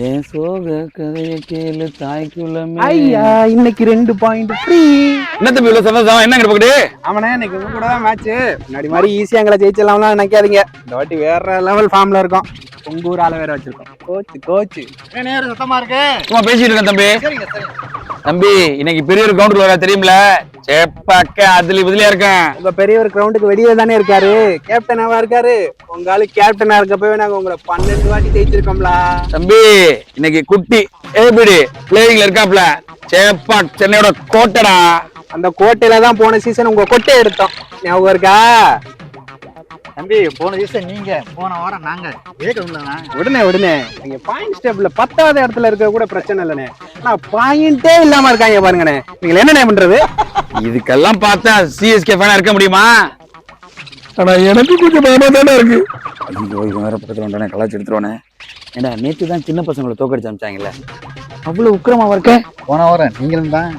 ஏன் சோக கதைய கேளு தாய்க்குள்ளமே. ஐயா இன்னைக்கு 2 பாயிண்ட் ஃப்ரீ. என்ன தம்பி இவ்வளவு சந்தோஷம்? என்ன கிடப்பட்டு? ஆமாண்ணே, இன்னைக்கு உங்க கூட தான் மேட்ச். முன்னாடி மாதிரி ஈஸியா எங்களை ஜெயிச்சிடலாம்லாம் நினைக்காதீங்க. இந்த வாட்டி வேற லெவல் ஃபார்ம்ல இருக்கோம். உங்க ஊர் ஆள வேற வச்சிருக்கோம். கோச்சு நேரம் சத்தமா இருக்கு. சும்மா பேசிட்டு இருக்கேன் தம்பி. சரிங்க சரிங்க. தம்பி இன்னைக்கு பெரிய ஒரு கவுண்டர் வர தெரியுமில? சேப்பாக்க அதுல இதுலயா இருக்கேன். உங்க பெரியவர் கிரவுண்டுக்கு வெளியே தானே இருக்காரு, கேப்டனாவா இருக்காரு. உங்க ஆளு கேப்டனா இருக்கப்பவே நாங்க உங்களை 12 வாட்டி ஜெயிச்சிருக்கோம்ல. தம்பி இன்னைக்கு குட்டி ஏபிடி பிளேயிங்ல இருக்காப்ல. சேப்பாக் சென்னையோட கோட்டடா. அந்த கோட்டையில தான் போன சீசன் உங்க கொட்டை எடுத்தோம், ஞாபகம் இருக்கா? தம்பி போன சீசன் நீங்க, போன வாரம் நாங்க. உடனே நீங்க பாயிண்ட் ஸ்டெப்ல 10வது இடத்துல இருக்க கூட பிரச்சனை இல்லைண்ணே. ஆனா பாயிண்டே இல்லாம இருக்காங்க பாருங்கண்ணே. நீங்க என்ன பண்றது? இதுக்கெல்லாம் பார்த்தா சிஎஸ்கே ஃபேனா இருக்க முடியுமா? ஆனா எனக்கு கொஞ்சம் பயமா தானே இருக்கு. இது வேற பக்கத்துல வந்தானே கலாச்சி எடுத்துருவானே. ஏண்டா நேற்று தான் சின்ன பசங்களை தோக்கடிச்சு அமிச்சாங்கல்ல, அவ்வளவு உக்கிரமா இருக்க. போன வாரம் நீங்களும் தான்